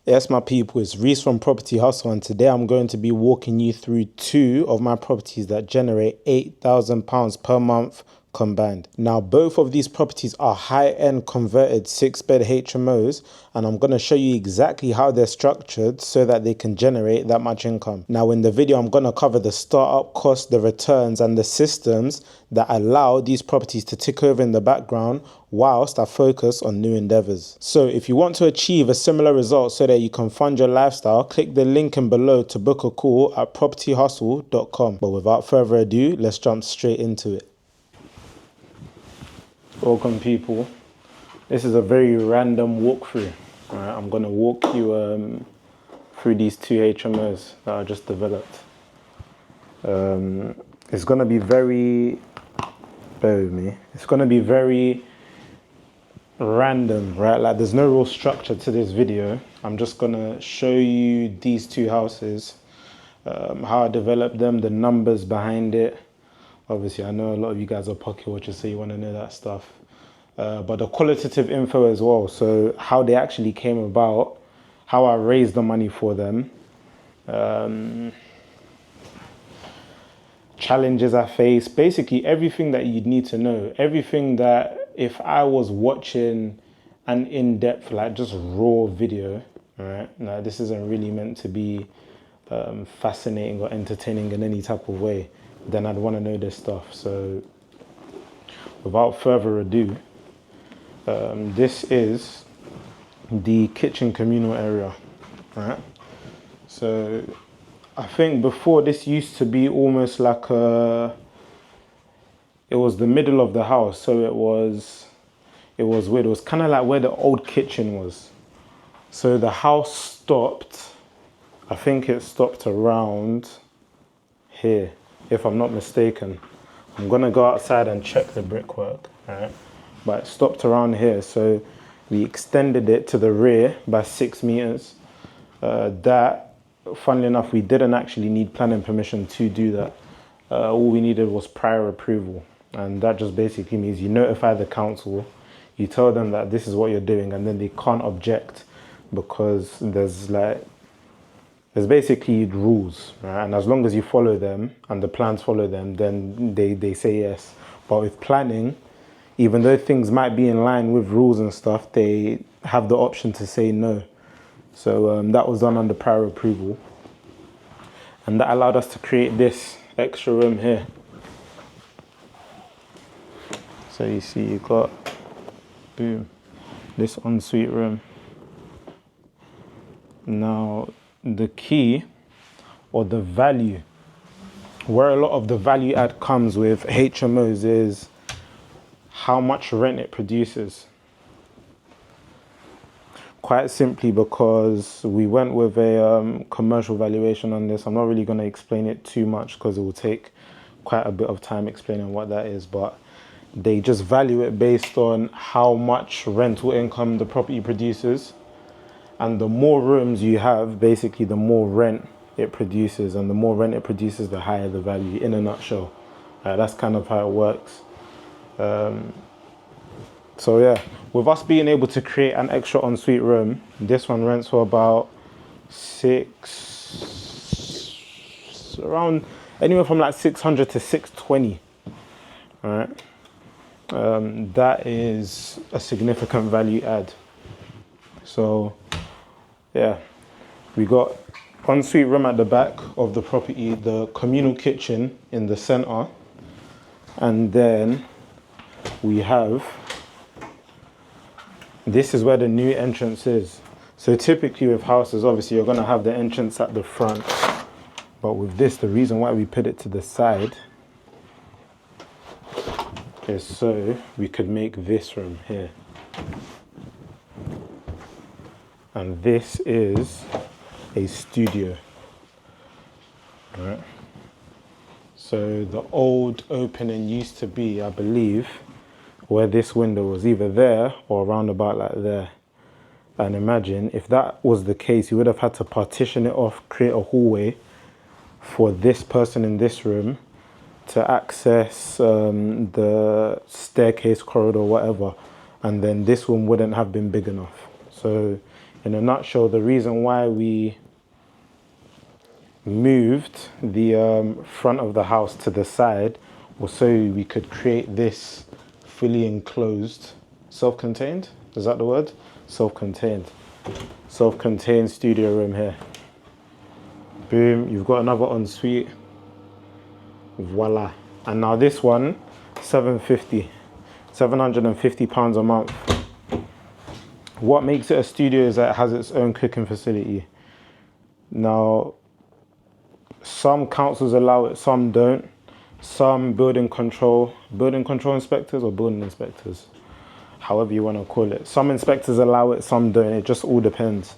Yes, my people, it's Reese from Property Hustle, and today I'm going to be walking you through two of my properties that generate £8,000 per month combined. Now, both of these properties are high-end converted 6-bed HMOs, and I'm going to show you exactly how they're structured so that they can generate that much income. Now, in the video, I'm going to cover the startup costs, the returns, and the systems that allow these properties to tick over in the background whilst I focus on new endeavors. So if you want to achieve a similar result so that you can fund your lifestyle, click the link in below to book a call at propertyhustle.com. But without further ado, let's jump straight into it. Welcome, people. This is a very random walkthrough. All right, I'm gonna walk you through these two HMOs that I just developed. It's gonna be very, bear with me. It's gonna be very random, right? Like there's no real structure to this video. I'm just gonna show you these two houses, how I developed them, the numbers behind it. Obviously, I know a lot of you guys are pocket watchers, so you want to know that stuff. But the qualitative info as well. So how they actually came about, how I raised the money for them, challenges I face, basically everything that you'd need to know. Everything that if I was watching an in-depth, like just raw video, right? Now, this isn't really meant to be fascinating or entertaining in any type of way, then I'd want to know this stuff. So without further ado, this is the kitchen communal area, right? So I think before this used to be almost like it was the middle of the house. So it was weird. It was kind of like where the old kitchen was. So the house stopped, I think it stopped around here, if I'm not mistaken. I'm gonna go outside and check the brickwork, right? But it stopped around here, so we extended it to the rear by 6 meters. That, funnily enough, we didn't actually need planning permission to do that. All we needed was prior approval, and that just basically means you notify the council, you tell them that this is what you're doing, and then they can't object because there's basically rules, right? And as long as you follow them and the plans follow them, then they say yes. But with planning, even though things might be in line with rules and stuff, they have the option to say no. So that was done under prior approval. And that allowed us to create this extra room here. So you see, you got, boom, this ensuite room. Now, the key or the value, where a lot of the value add comes with HMOs is how much rent it produces. Quite simply because we went with a commercial valuation on this. I'm not really going to explain it too much because it will take quite a bit of time explaining what that is, but they just value it based on how much rental income the property produces. And the more rooms you have, basically the more rent it produces, and the more rent it produces, the higher the value, in a nutshell. That's kind of how it works. So yeah, with us being able to create an extra ensuite room, this one rents for about around anywhere from like 600 to 620. All right, that is a significant value add. So yeah, we got ensuite room at the back of the property, the communal kitchen in the center, and then we have, this is where the new entrance is. So typically with houses, obviously you're gonna have the entrance at the front, but with this, the reason why we put it to the side is so we could make this room here. And this is a studio, right? So the old opening used to be, I believe, where this window was either there or around about like there. And imagine if that was the case, you would have had to partition it off, create a hallway for this person in this room to access the staircase, corridor, whatever. And then this one wouldn't have been big enough. So in a nutshell, the reason why we moved the front of the house to the side was so we could create this fully enclosed, self-contained, is that the word? Self-contained studio room here. Boom, you've got another ensuite. Voila. And now this one, £750 a month. What makes it a studio is that it has its own cooking facility. Now, some councils allow it, some don't. Some building control inspectors or building inspectors, however you want to call it. Some inspectors allow it, some don't. It just all depends.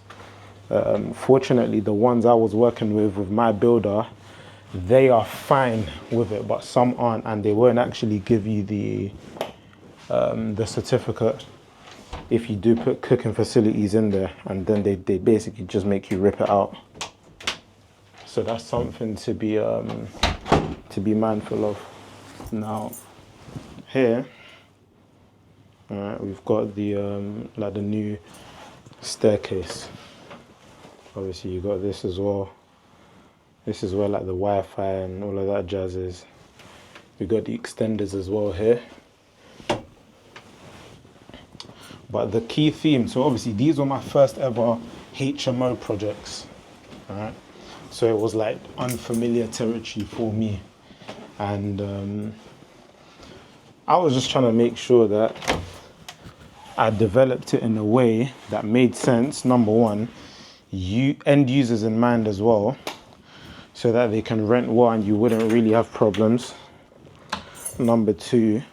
Fortunately, the ones I was working with my builder, they are fine with it, but some aren't, and they won't actually give you the certificate if you do put cooking facilities in there, and then they basically just make you rip it out. So that's something to be mindful of. Now, here, we've got the like the new staircase. Obviously, you got this as well. This is where like the Wi-Fi and all of that jazz is. We got the extenders as well here. But the key theme, so obviously these were my first ever HMO projects, right? So it was like unfamiliar territory for me. And I was just trying to make sure that I developed it in a way that made sense, number one, end users in mind as well, so that they can rent well and you wouldn't really have problems. Number two,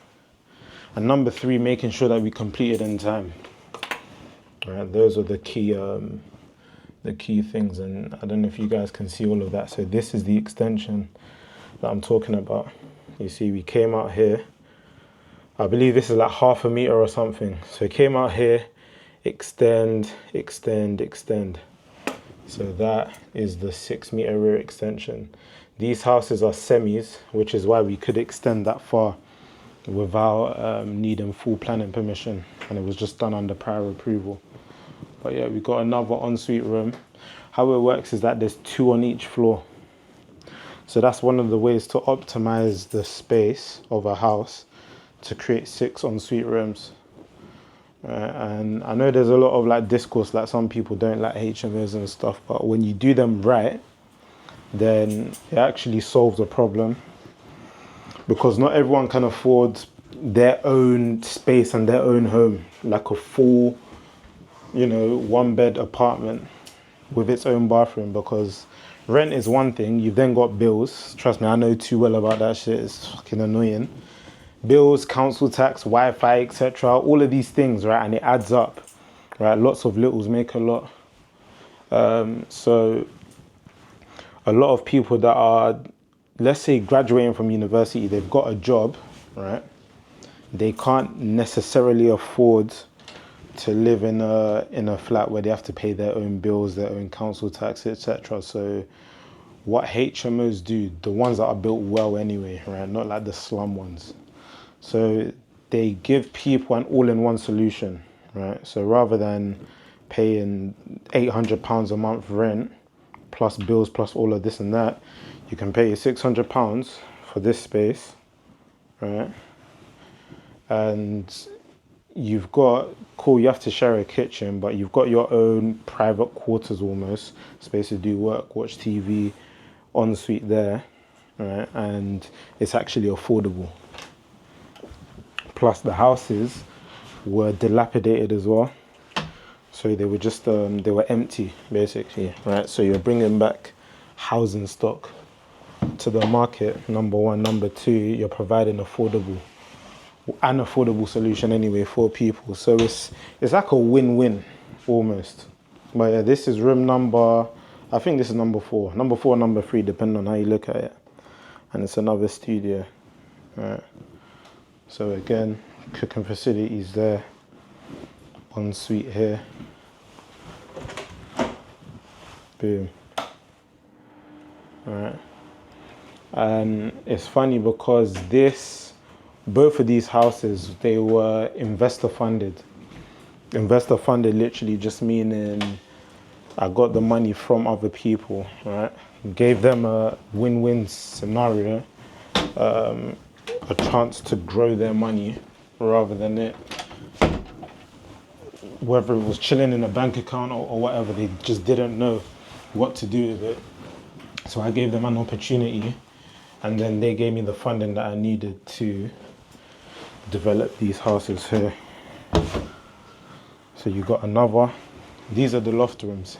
and number three, making sure that we completed in time. Right, those are the key things, and I don't know if you guys can see all of that. So this is the extension that I'm talking about. You see, we came out here. I believe this is like 0.5 meters or something. So it came out here, extend. So that is the 6 meter rear extension. These houses are semis, which is why we could extend that far without needing full planning permission, and it was just done under prior approval. But yeah, we got another ensuite room. How it works is that there's 2 on each floor. So that's one of the ways to optimize the space of a house to create 6 ensuite rooms. And I know there's a lot of like discourse, like some people don't like HMOs and stuff, but when you do them right, then it actually solves a problem, because not everyone can afford their own space and their own home, like a full, 1-bed apartment with its own bathroom, because rent is one thing, you've then got bills. Trust me, I know too well about that shit. It's fucking annoying. Bills, council tax, Wi-Fi, etc. All of these things, right? And it adds up, right? Lots of littles make a lot. So a lot of people that are, let's say, graduating from university, they've got a job, right? They can't necessarily afford to live in a flat where they have to pay their own bills, their own council tax, etc. So what HMOs do, the ones that are built well anyway, right? Not like the slum ones. So they give people an all-in-one solution, right? So rather than paying £800 a month rent, plus bills, plus all of this and that, you can pay £600 for this space, right? And you've got, cool, you have to share a kitchen, but you've got your own private quarters almost, space to do work, watch TV, ensuite there, right? And it's actually affordable. Plus the houses were dilapidated as well. So they were just, they were empty basically, right? So you're bringing back housing stock to the market, number one. Number two, you're providing an affordable solution anyway for people. So it's like a win-win almost. But yeah, this is room number, I think this is number 4, number 3, depending on how you look at it. And it's another studio, right? So again, cooking facilities there, ensuite here, boom. All right. And it's funny because both of these houses, they were investor funded. Investor funded literally just meaning I got the money from other people, right? Gave them a win-win scenario, a chance to grow their money rather than it, whether it was chilling in a bank account or whatever, they just didn't know what to do with it. So I gave them an opportunity, and then they gave me the funding that I needed to develop these houses here. So you got another, these are the loft rooms.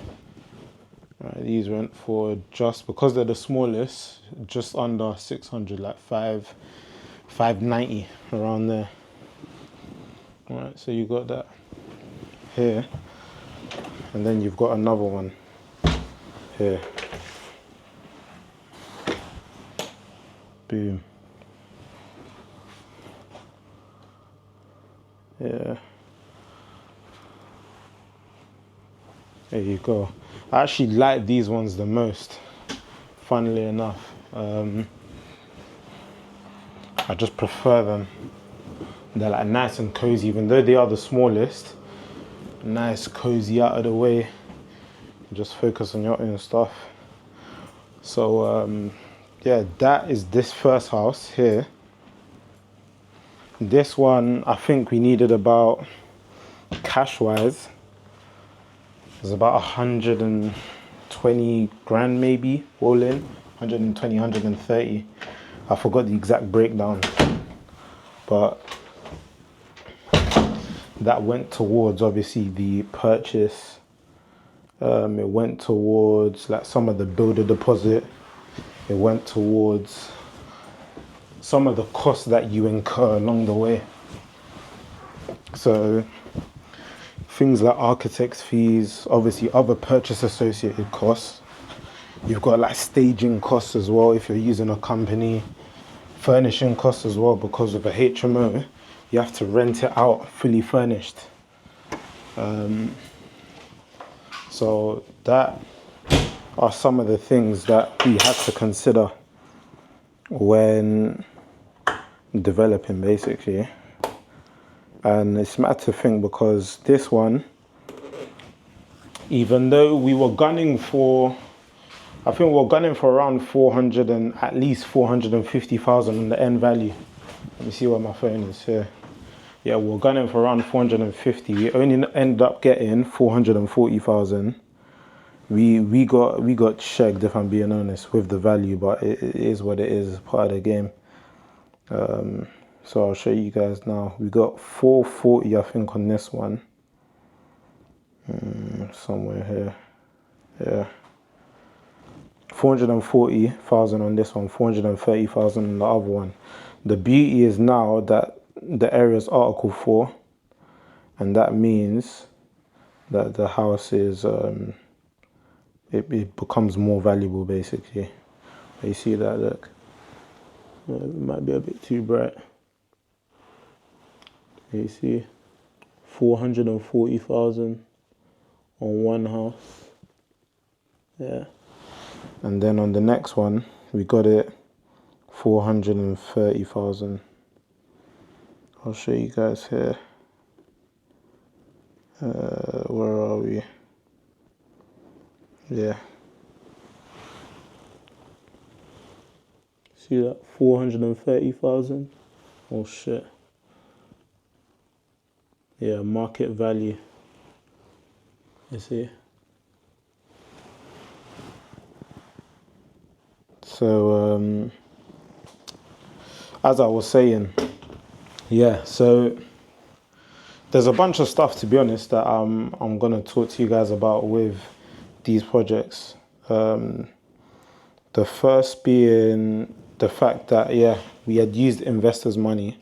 Right, these went for, just because they're the smallest, just under 600, like 590 around there. Right, so you got that here, and then you've got another one here. Boom. Yeah. There you go. I actually like these ones the most, funnily enough. I just prefer them. They're like nice and cozy, even though they are the smallest. Nice, cozy, out of the way. Just focus on your own stuff. So yeah, that is this first house here. This one, I think we needed about, cash wise, it was about 120 grand maybe, all in. 120, 130. I forgot the exact breakdown, but that went towards obviously the purchase. It went towards like some of the builder deposit. It went towards some of the costs that you incur along the way. So things like architect's fees, obviously other purchase associated costs. You've got like staging costs as well if you're using a company. Furnishing costs as well, because of a HMO, you have to rent it out fully furnished. So that are some of the things that we had to consider when developing, basically. And it's mad to think, because this one, even though we were gunning for, I think we were gunning for around 400 and at least 450,000 on the end value. Let me see where my phone is here. Yeah, we were gunning for around 450. We only ended up getting 440,000. We got shagged, if I'm being honest, with the value, but it is what it is, part of the game. So I'll show you guys now. We got 440, I think, on this one. Somewhere here. Yeah. 440,000 on this one, 430,000 on the other one. The beauty is now that the area is Article 4, and that means that the house is, it becomes more valuable, basically. You see that, look? It might be a bit too bright. You see, 440,000 on one house. Yeah. And then on the next one, we got it 430,000. I'll show you guys here. Where are we? Yeah. See that? 430,000. Oh shit. Yeah, market value. You see? So, as I was saying, yeah, so there's a bunch of stuff, to be honest, that I'm gonna talk to you guys about with these projects. The first being the fact that, yeah, we had used investors' money,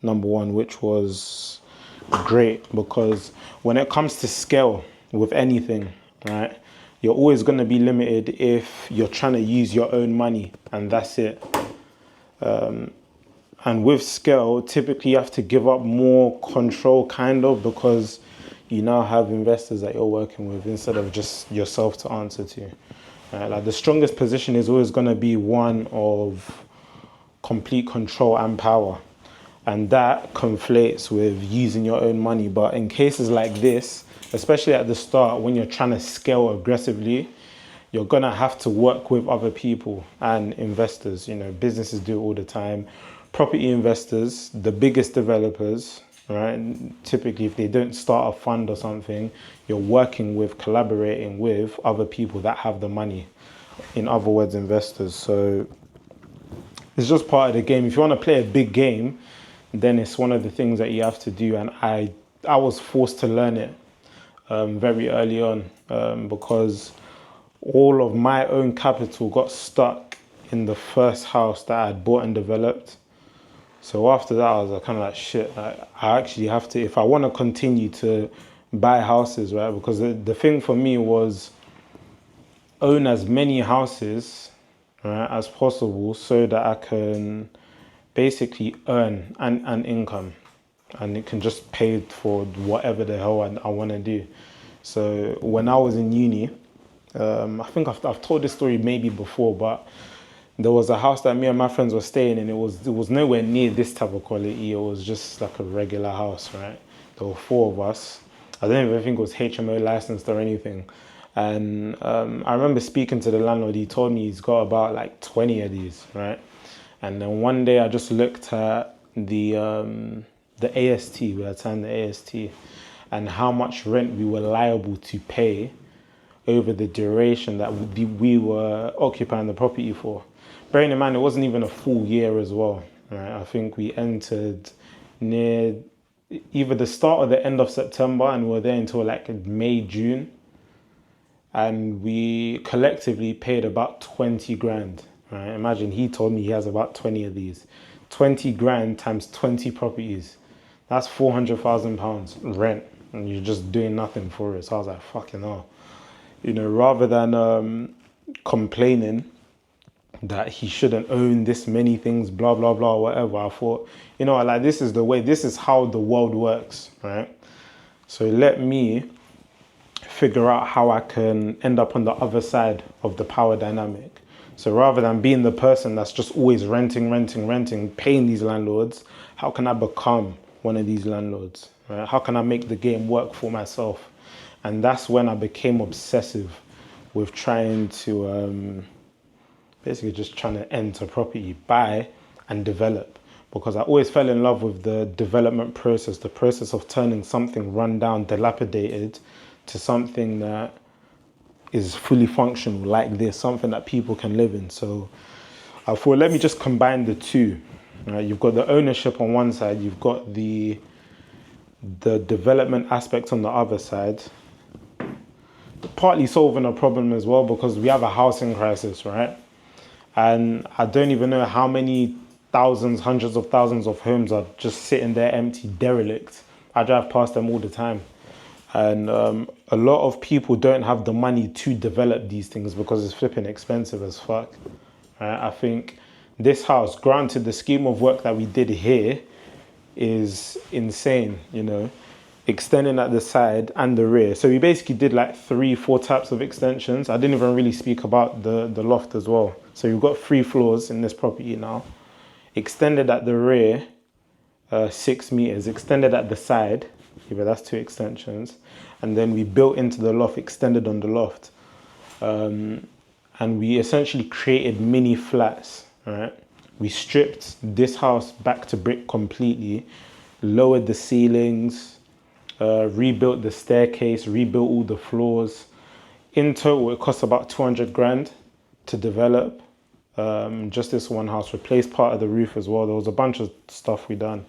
number one, which was great, because when it comes to scale with anything, right, you're always going to be limited if you're trying to use your own money, and that's it. And with scale, typically you have to give up more control, kind of, because you now have investors that you're working with instead of just yourself to answer to. Like the strongest position is always going to be one of complete control and power. And that conflates with using your own money. But in cases like this, especially at the start, when you're trying to scale aggressively, you're gonna have to work with other people and investors. You know, businesses do it all the time. Property investors, the biggest developers, right? Typically, if they don't start a fund or something, you're working with, collaborating with other people that have the money. In other words, investors. So it's just part of the game. If you want to play a big game, then it's one of the things that you have to do. And I was forced to learn it very early on because all of my own capital got stuck in the first house that I had bought and developed. So after that, I was kind of like, shit, I actually have to, if I want to continue to buy houses, right? Because the thing for me was own as many houses, right, as possible so that I can basically earn an income and it can just pay for whatever the hell I want to do. So when I was in uni, I think I've told this story maybe before, but there was a house that me and my friends were staying in. It was nowhere near this type of quality. It was just like a regular house, right? There were four of us. I don't even think it was HMO licensed or anything. And I remember speaking to the landlord. He told me he's got about like 20 of these, right? And then one day I just looked at the AST. We had signed the AST, and how much rent we were liable to pay over the duration that we were occupying the property for. Bearing in mind, it wasn't even a full year as well, right? I think we entered near either the start or the end of September, and we were there until like May, June. And we collectively paid about 20 grand, right? Imagine he told me he has about 20 of these. 20 grand times 20 properties. That's £400,000 rent, and you're just doing nothing for it. So I was like, fucking hell. You know, rather than complaining that he shouldn't own this many things, blah, blah, blah, whatever, I thought, you know, like this is the way, this is how the world works, right? So let me figure out how I can end up on the other side of the power dynamic. So rather than being the person that's just always renting, paying these landlords, how can I become one of these landlords, right? How can I make the game work for myself? And that's when I became obsessive with trying to, basically just trying to enter property, buy and develop. Because I always fell in love with the development process, the process of turning something run down, dilapidated, to something that is fully functional like this, something that people can live in. So I thought, let me just combine the two. Right? You've got the ownership on one side, you've got the development aspect on the other side. Partly solving a problem as well, because we have a housing crisis, right? And I don't even know how many thousands, hundreds of thousands of homes are just sitting there empty, derelict. I drive past them all the time. And a lot of people don't have the money to develop these things because it's flipping expensive as fuck. Right? I think this house, granted, the scheme of work that we did here is insane, you know, extending at the side and the rear. So we basically did like 3-4 types of extensions. I didn't even really speak about the loft as well. So you've got 3 floors in this property now. Extended at the rear, 6 meters. Extended at the side, yeah, that's 2 extensions. And then we built into the loft, extended on the loft. And we essentially created mini flats, right? We stripped this house back to brick completely, lowered the ceilings, rebuilt the staircase, rebuilt all the floors. In total, it cost about 200 grand to develop. Just this one house, replaced part of the roof as well. There was a bunch of stuff we done.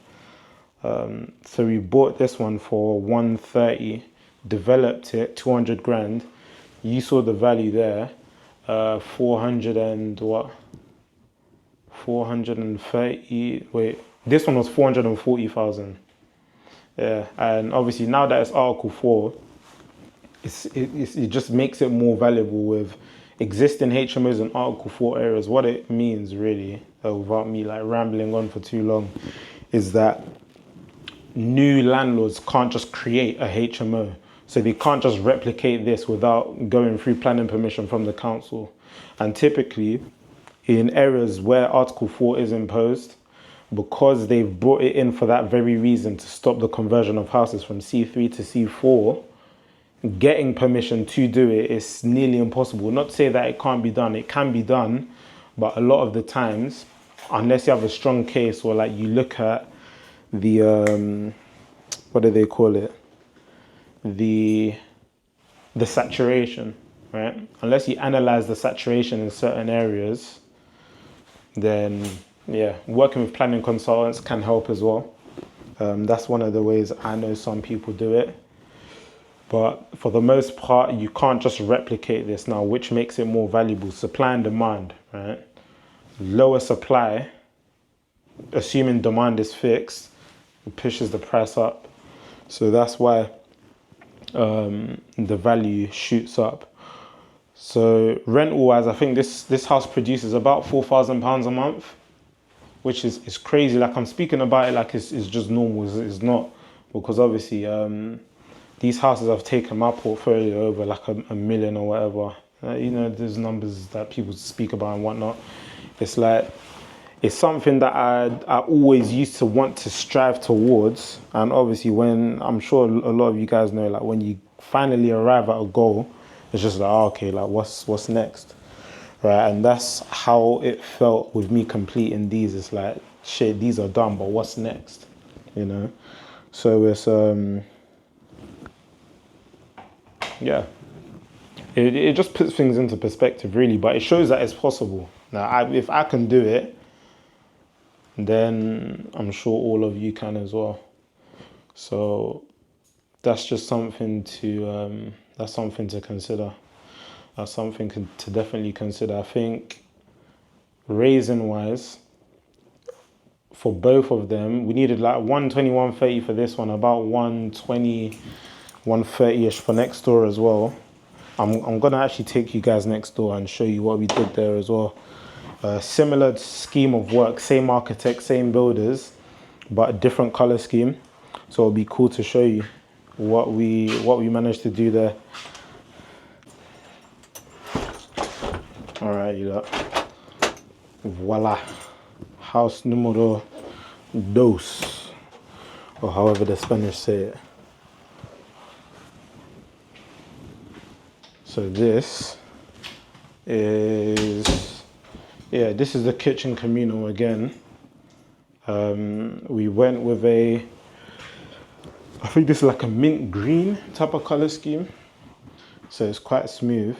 So we bought this one for 130, developed it, 200 grand. You saw the value there, 430, wait, this one was 440,000. Yeah, and obviously now that it's Article 4, it just makes it more valuable with existing HMOs in Article 4 areas. What it means really, without me like rambling on for too long, is that new landlords can't just create a HMO. So they can't just replicate this without going through planning permission from the council. And typically, in areas where Article 4 is imposed, because they've brought it in for that very reason, to stop the conversion of houses from C3 to C4, getting permission to do it is nearly impossible. Not to say that it can't be done, it can be done, but a lot of the times, unless you have a strong case, or like you look at the, what do they call it? The saturation, right? Unless you analyze the saturation in certain areas, then yeah, working with planning consultants can help as well. That's one of the ways I know some people do it. But for the most part, you can't just replicate this now, which makes it more valuable. Supply and demand, right? Lower supply, assuming demand is fixed, it pushes the price up. So that's why the value shoots up. So rental wise, I think this house produces about £4,000 a month, which is crazy. Like, I'm speaking about it like it's just normal. It's not, because obviously these houses have taken my portfolio over like a million or whatever. You know, there's numbers that people speak about and whatnot. It's like, it's something that I always used to want to strive towards. And obviously, when, I'm sure a lot of you guys know, like when you finally arrive at a goal, it's just like, oh, okay, like what's next, right? And that's how it felt with me completing these. It's like, shit, these are done, but what's next, you know? So it's yeah, it just puts things into perspective, really. But it shows that it's possible. Now, if I can do it, then I'm sure all of you can as well. So that's just something to consider. That's something to definitely consider. I think raising wise, for both of them, we needed like 120, 130 for this one, about 120, 130-ish for next door as well. I'm gonna actually take you guys next door and show you what we did there as well. Similar scheme of work, same architect, same builders, but a different color scheme. So it'll be cool to show you what we managed to do there. All right, you lot. Voila, house numero dos, or however the Spanish say it. So this is, yeah, this is the kitchen communal again. We went with I think this is like a mint green type of color scheme. So it's quite smooth.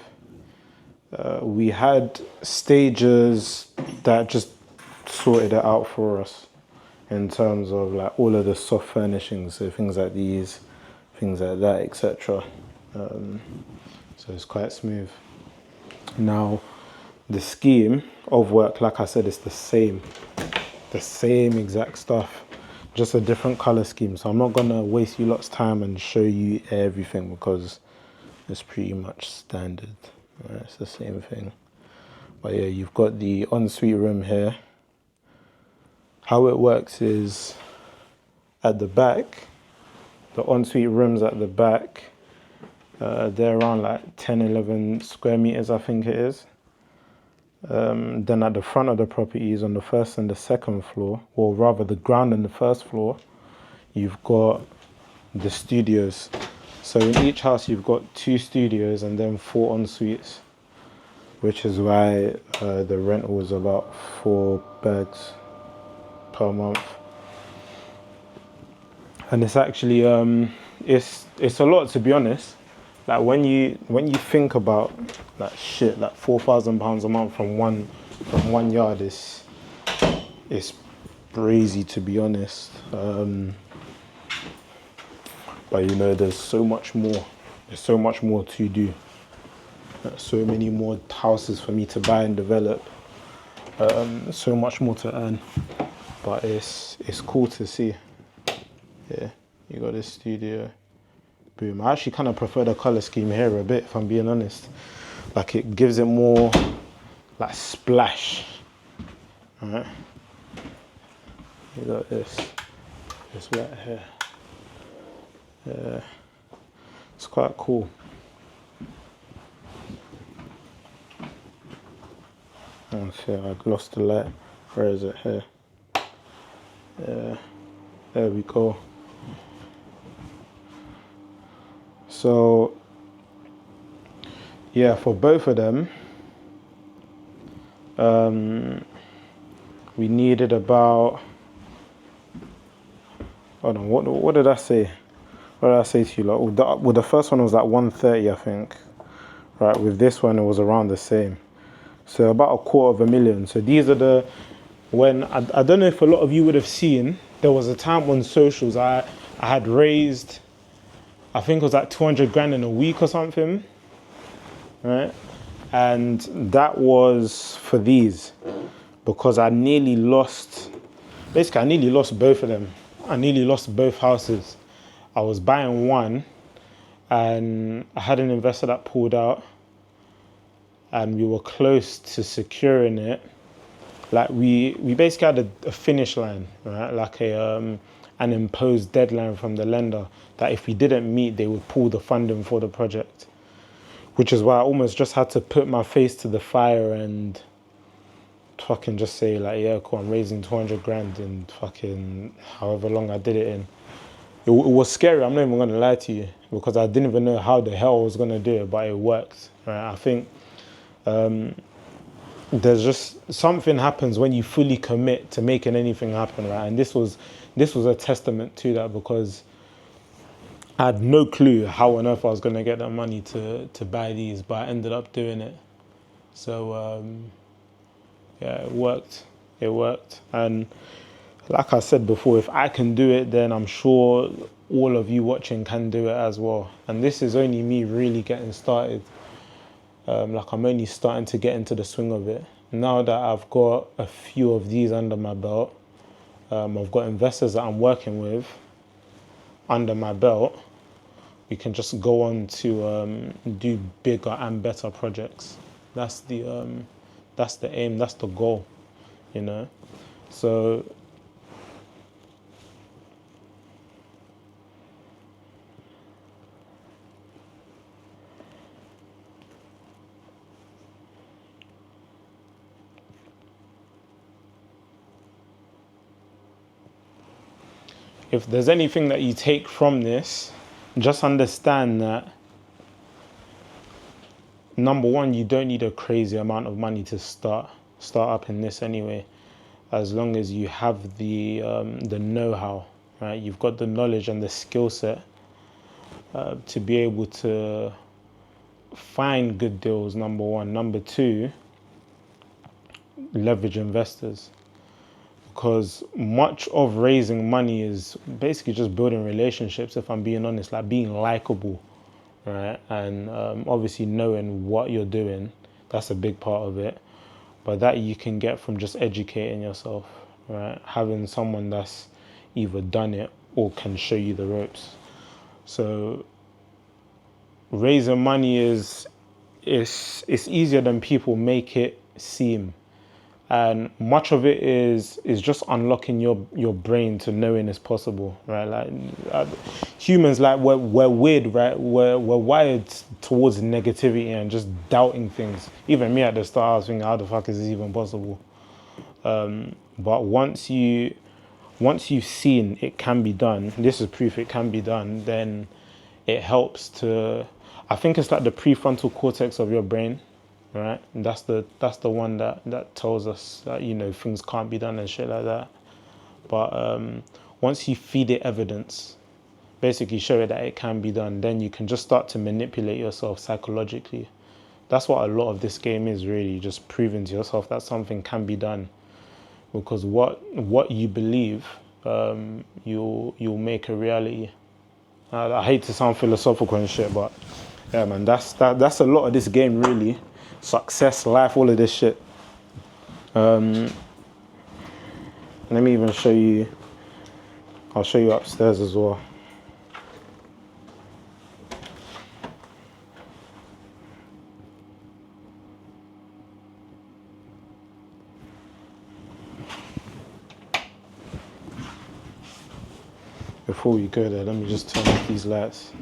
We had stagers that just sorted it out for us in terms of like all of the soft furnishings, so things like these, things like that, etc. So it's quite smooth. Now, the scheme of work, like I said, is the same exact stuff, just a different color scheme. So I'm not gonna waste you lot's time and show you everything, because it's pretty much standard. It's the same thing. But yeah, you've got the ensuite room here. How it works is, at the back, the ensuite rooms at the back, they're around like 10, 11 square meters, I think it is. Then at the front of the properties, on the first and the second floor, or rather the ground and the first floor, you've got the studios. So in each house you've got 2 studios and then 4 en suites, which is why the rental was about 4 bags per month. And it's actually it's a lot, to be honest. Like when you think about that shit, like £4,000 a month from one yard is crazy, to be honest. But you know, there's so much more. There's so much more to do. There's so many more houses for me to buy and develop. So much more to earn. But it's cool to see. Yeah, you got this studio. Boom. I actually kind of prefer the color scheme here a bit, if I'm being honest. Like, it gives it more like splash. Alright. You got this right here. Yeah, it's quite cool. Okay, I lost the light. Where is it? Here. There we go. So yeah, for both of them, we needed about, hold on, what did I say? What did I say to you? Like, well, the first one was like 130, I think. Right, with this one, it was around the same. So about $250,000. So these are the, when, I don't know if a lot of you would have seen, there was a time on socials I had raised, I think it was like 200 grand in a week or something, right? And that was for these, because I nearly lost, basically I nearly lost both of them. I nearly lost both houses. I was buying one and I had an investor that pulled out and we were close to securing it. Like we basically had a finish line, right? Like an imposed deadline from the lender that if we didn't meet, they would pull the funding for the project. Which is why I almost just had to put my face to the fire and fucking just say like, yeah, cool, I'm raising 200 grand in fucking however long I did it in. It was scary, I'm not even gonna lie to you, because I didn't even know how the hell I was gonna do it, but it worked, right? I think there's just something happens when you fully commit to making anything happen, right? And this was a testament to that, because I had no clue how on earth I was gonna get that money to buy these, but I ended up doing it. So yeah, it worked. It worked. And like I said before, if I can do it, then I'm sure all of you watching can do it as well. And this is only me really getting started. Like I'm only starting to get into the swing of it. Now that I've got a few of these under my belt, I've got investors that I'm working with under my belt, we can just go on to do bigger and better projects. That's the aim, that's the goal, you know. So if there's anything that you take from this, just understand that number one, you don't need a crazy amount of money to start up in this anyway, as long as you have the know-how, right? You've got the knowledge and the skill set to be able to find good deals, number one. Number two, leverage investors. Because much of raising money is basically just building relationships, if I'm being honest, like being likable, right? And obviously knowing what you're doing, that's a big part of it. But that you can get from just educating yourself, right? Having someone that's either done it or can show you the ropes. So raising money is easier than people make it seem. And much of it is just unlocking your brain to knowing it's possible, right? Like humans, like we're weird, right? We're wired towards negativity and just doubting things. Even me at the start, I was thinking, how the fuck is this even possible? But once you've seen it can be done, this is proof it can be done, then it helps to, I think it's like the prefrontal cortex of your brain, right? And that's the one that tells us that, you know, things can't be done and shit like that. But once you feed it evidence, basically show it that it can be done, then you can just start to manipulate yourself psychologically. That's what a lot of this game is, really, just proving to yourself that something can be done. Because what you believe, you'll make a reality. I hate to sound philosophical and shit, but yeah, man, that's a lot of this game, really. Success, life, all of this shit. Let me even show you. I'll show you upstairs as well. Before we go there, let me just turn off these lights.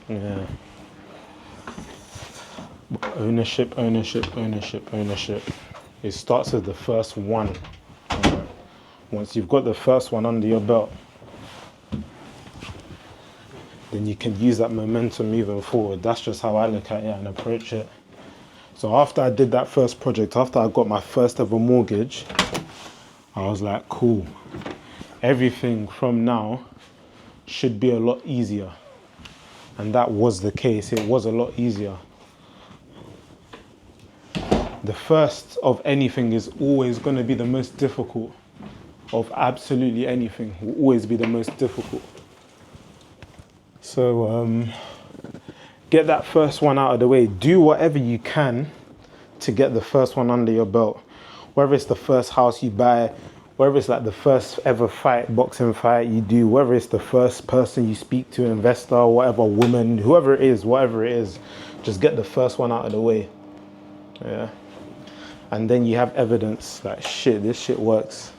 Yeah. Ownership, ownership, ownership, ownership. It starts with the first one. Once you've got the first one under your belt, then you can use that momentum moving forward. That's just how I look at it and approach it. So after I did that first project, after I got my first ever mortgage, I was like, cool. Everything from now should be a lot easier. And that was the case. It was a lot easier. The first of anything is always going to be the most difficult. Of absolutely anything will always be the most difficult. So get that first one out of the way. Do whatever you can to get the first one under your belt. Whether it's the first house you buy, whether it's like the first ever boxing fight you do, whether it's the first person you speak to, investor, whatever, woman, whoever it is, whatever it is, just get the first one out of the way. Yeah. And then you have evidence like, shit, this shit works.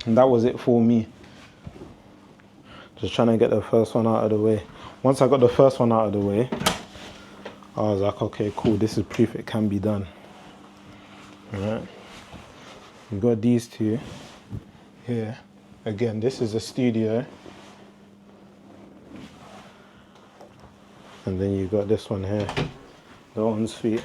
And that was it for me. Just trying to get the first one out of the way. Once I got the first one out of the way, I was like, okay, cool, this is proof it can be done. All right. You got these two here. Again, this is a studio. And then you got this one here, the ensuite.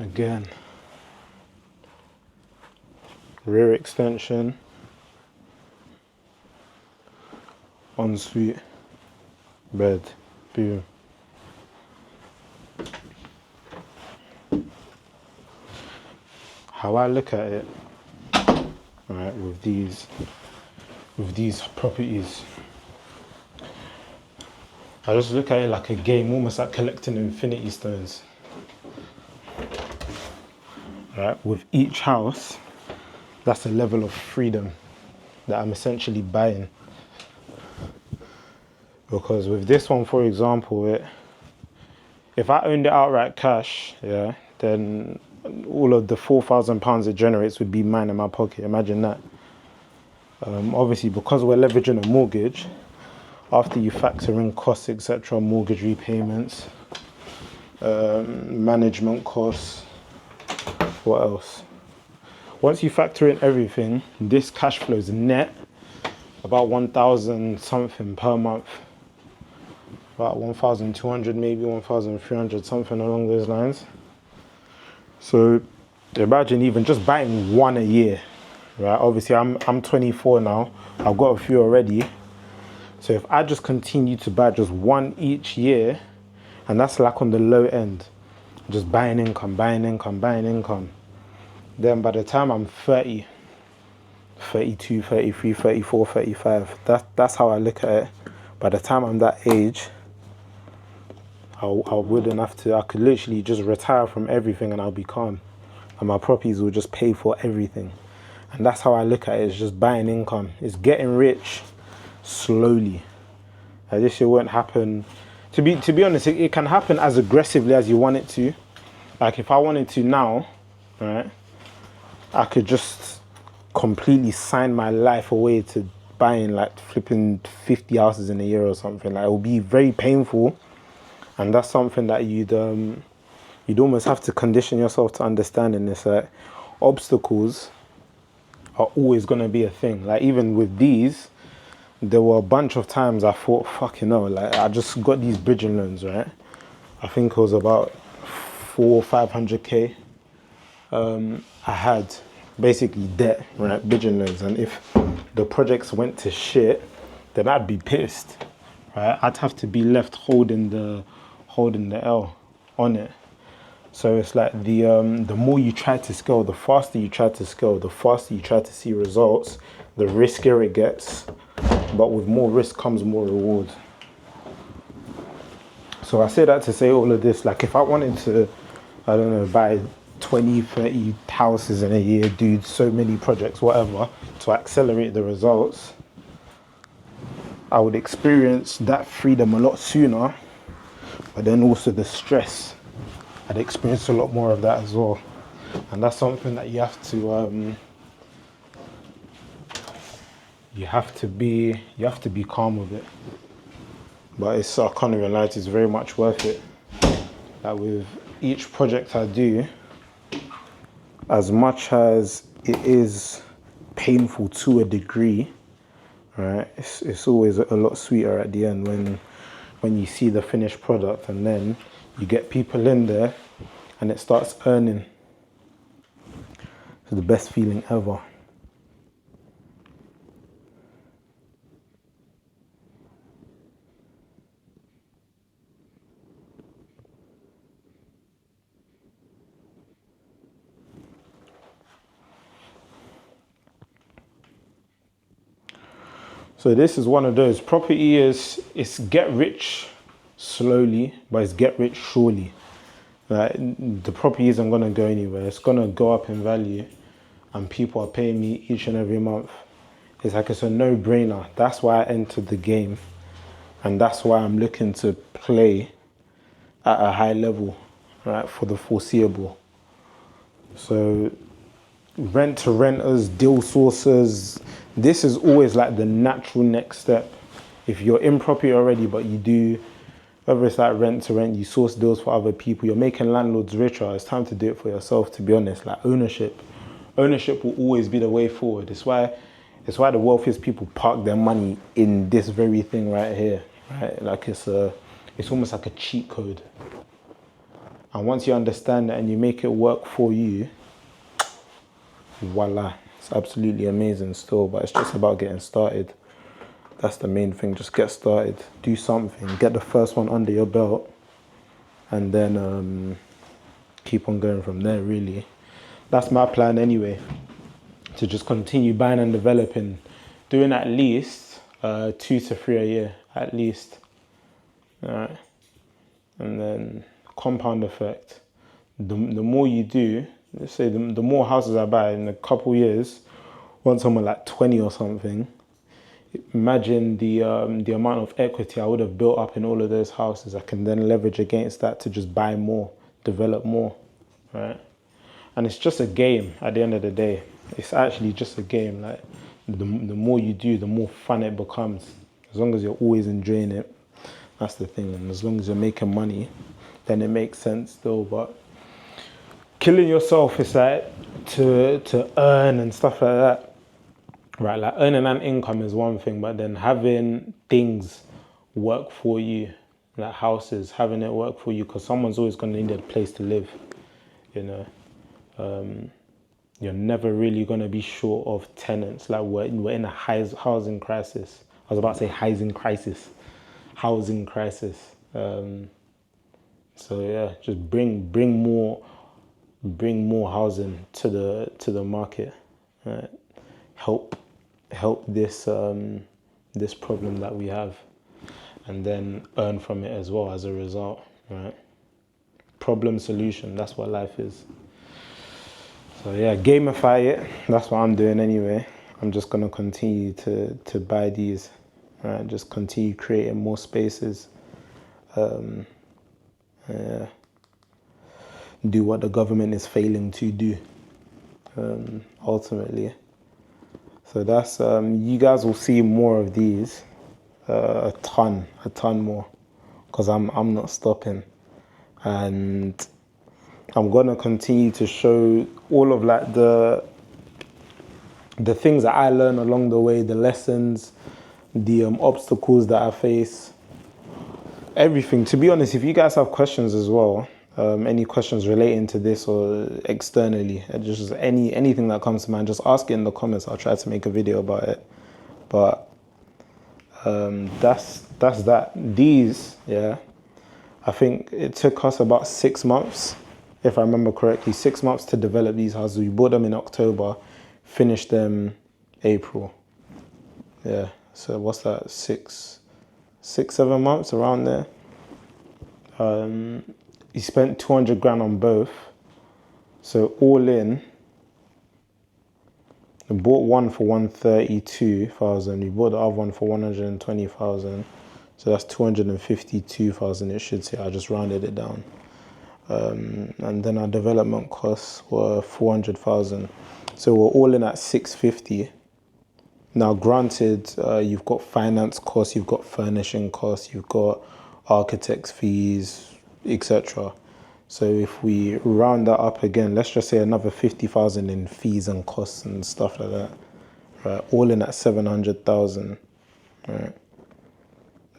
Again, rear extension, ensuite, bed, boom. How I look at it, right, with these properties, I just look at it like a game, almost like collecting infinity stones. Right, with each house, that's a level of freedom that I'm essentially buying. Because with this one, for example, if I owned it outright cash, yeah, then all of the £4,000 it generates would be mine in my pocket. Imagine that. Obviously, because we're leveraging a mortgage, after you factor in costs, etc., mortgage repayments, management costs, what else? Once you factor in everything, this cash flow is net about 1,000 something per month. About 1,200, maybe 1,300, something along those lines. So imagine even just buying one a year, right? Obviously I'm 24 now. I've got a few already. So if I just continue to buy just one each year, and that's like on the low end, just buying income, then by the time I'm 30, 32, 33, 34, 35, that's how I look at it. By the time I'm that age, I wouldn't have to, I could literally just retire from everything and I'll be calm. And my properties will just pay for everything. And that's how I look at it, it's just buying income. It's getting rich slowly. Like this shit won't happen. To be honest, it can happen as aggressively as you want it to. Like if I wanted to now, right, I could just completely sign my life away to buying like flipping 50 houses in a year or something. Like it will be very painful, and that's something that you'd almost have to condition yourself to understand in this. Like obstacles are always gonna be a thing. Like even with these, there were a bunch of times I thought, fucking hell, like I just got these bridging loans, right? I think it was about 400 or 500k. I had basically debt, right? Bridging loans, and if the projects went to shit, then I'd be pissed, right? I'd have to be left holding the L on it. So it's like the more you try to scale, the faster you try to scale, the faster you try to see results, the riskier it gets. But with more risk comes more reward. So I say that to say all of this, like if I wanted to, I don't know, buy 20, 30 houses in a year, do so many projects, whatever, to accelerate the results, I would experience that freedom a lot sooner, but then also the stress. I'd experience a lot more of that as well. And that's something that you have to be calm with it. But I can't even lie, it's very much worth it. Like with each project I do, as much as it is painful to a degree, right? It's always a lot sweeter at the end when you see the finished product, and then you get people in there and it starts earning. It's the best feeling ever. So this is one of those. Property it's get rich slowly, but it's get rich surely. Like, the property isn't gonna go anywhere. It's gonna go up in value, and people are paying me each and every month. It's like it's a no-brainer. That's why I entered the game, and that's why I'm looking to play at a high level, right, for the foreseeable. So rent to renters, deal sources, this is always like the natural next step. If you're in property already, but you do, whether it's like rent to rent, you source deals for other people, you're making landlords richer, it's time to do it for yourself, to be honest. Like ownership will always be the way forward. It's why the wealthiest people park their money in this very thing right here, right? Like it's almost like a cheat code. And once you understand that and you make it work for you, voila, it's absolutely amazing still, but it's just about getting started. That's the main thing, just get started, do something, get the first one under your belt, and then keep on going from there, really. That's my plan anyway, to just continue buying and developing, doing at least 2 to 3 a year, at least. All right. And then compound effect. The more you do, let's say the more houses I buy in a couple years, once I'm at like 20 or something, imagine the amount of equity I would have built up in all of those houses. I can then leverage against that to just buy more, develop more, right? And it's just a game at the end of the day. It's actually just a game. Like the more you do, the more fun it becomes. As long as you're always enjoying it, that's the thing. And as long as you're making money, then it makes sense still. But killing yourself is like to earn and stuff like that. Right, like earning an income is one thing, but then having things work for you, like houses, having it work for you, because someone's always going to need a place to live, you know. You're never really going to be short of tenants. Like we're in a housing crisis. I was about to say housing crisis. So yeah, just bring more housing to the market. Right? Help this this problem that we have, and then earn from it as well as a result, right? Problem solution, that's what life is. So yeah, gamify it. That's what I'm doing anyway. I'm just gonna continue to buy these, right? Just continue creating more spaces. Yeah. Do what the government is failing to do, ultimately. So that's, you guys will see more of these, a ton more, because I'm not stopping. And I'm gonna continue to show all of like the things that I learn along the way, the lessons, the obstacles that I face, everything. To be honest, if you guys have questions as well, any questions relating to this or externally, just anything that comes to mind, just ask it in the comments. I'll try to make a video about it. But that's that. These, yeah, I think it took us about 6 months, if I remember correctly, 6 months to develop these houses. We bought them in October, finished them April. Yeah, so what's that, 7 months, around there. He spent 200 grand on both. So all in, we bought one for 132,000. We bought the other one for 120,000. So that's 252,000 it should say. I just rounded it down. And then our development costs were 400,000. So we're all in at 650. Now, granted, you've got finance costs, you've got furnishing costs, you've got architect's fees, etc. So if we round that up again, let's just say another 50,000 in fees and costs and stuff like that, right? All in at 700,000, right?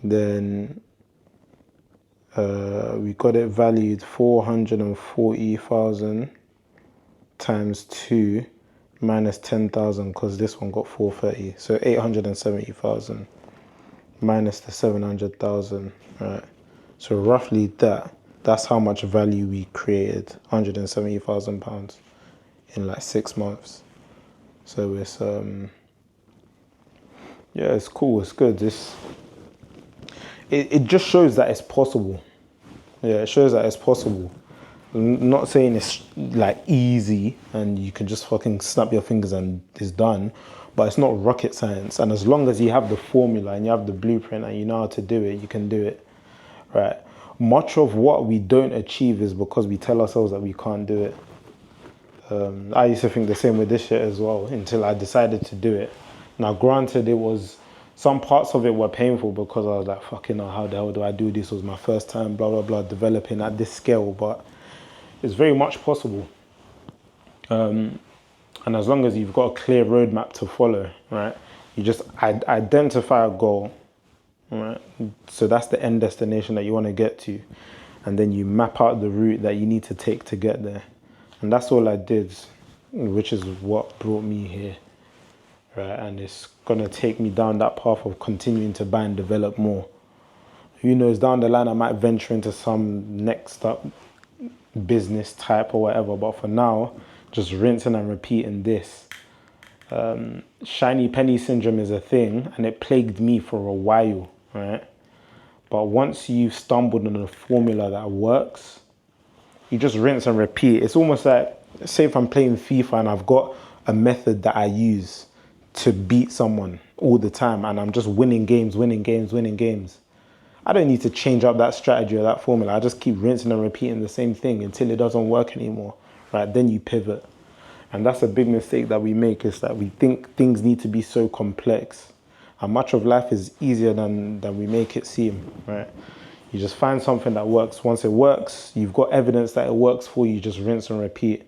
Then we got it valued 440,000 times 2 minus 10,000 because this one got 430. So 870,000 minus the 700,000, right? So roughly that's how much value we created, £170,000 in like 6 months. So it's yeah, it's cool, it's good. It just shows that it's possible. Yeah, it shows that it's possible. I'm not saying it's like easy and you can just fucking snap your fingers and it's done, but it's not rocket science. And as long as you have the formula and you have the blueprint and you know how to do it, you can do it, right? Much of what we don't achieve is because we tell ourselves that we can't do it. I used to think the same with this shit as well until I decided to do it. Now, granted, some parts of it were painful because I was like, fucking hell, how the hell do I do this? It was my first time, blah, blah, blah, developing at this scale, but it's very much possible. And as long as you've got a clear roadmap to follow, right? You just identify a goal, right? So that's the end destination that you want to get to. And then you map out the route that you need to take to get there. And that's all I did, which is what brought me here, right? And it's going to take me down that path of continuing to buy and develop more. Who knows, down the line, I might venture into some next up business type or whatever. But for now, just rinsing and repeating this. Shiny penny syndrome is a thing and it plagued me for a while, right? But once you've stumbled on a formula that works, you just rinse and repeat. It's almost like, say if I'm playing FIFA and I've got a method that I use to beat someone all the time and I'm just winning games. I don't need to change up that strategy or that formula. I just keep rinsing and repeating the same thing until it doesn't work anymore, right? Then you pivot. And that's a big mistake that we make, is that we think things need to be so complex. And much of life is easier than we make it seem, right? You just find something that works. Once it works, you've got evidence that it works for you, just rinse and repeat.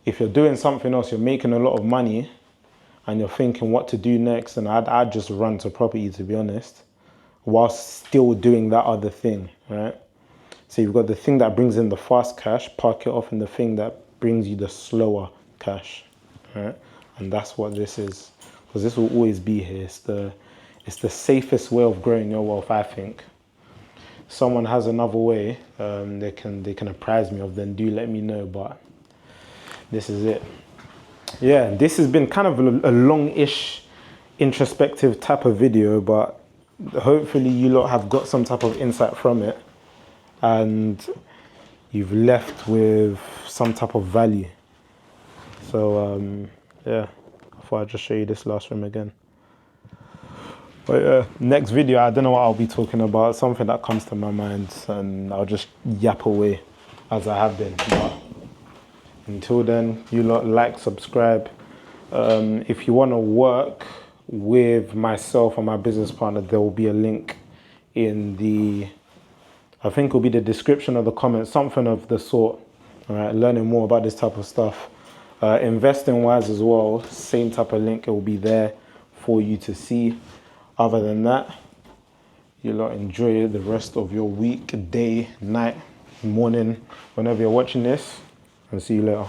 If you're doing something else, you're making a lot of money and you're thinking what to do next, and I'd just run to property, to be honest, whilst still doing that other thing, right? So you've got the thing that brings in the fast cash, park it off in the thing that brings you the slower cash, right? And that's what this is, because this will always be here. It's the safest way of growing your wealth, I think. Someone has another way they can apprise me of, then do let me know, but this is it. Yeah, this has been kind of a long-ish introspective type of video, but hopefully you lot have got some type of insight from it and you've left with some type of value. So yeah, I thought I'd just show you this last room again. But yeah, next video, I don't know what I'll be talking about, something that comes to my mind, and I'll just yap away as I have been. But until then, you lot like, subscribe. If you want to work with myself and my business partner, there will be a link in the, I think it will be the description of the comments, something of the sort. All right, learning more about this type of stuff. Investing wise as well, same type of link, it will be there for you to see. Other than that, you lot enjoy the rest of your week, day, night, morning, whenever you're watching this, and see you later.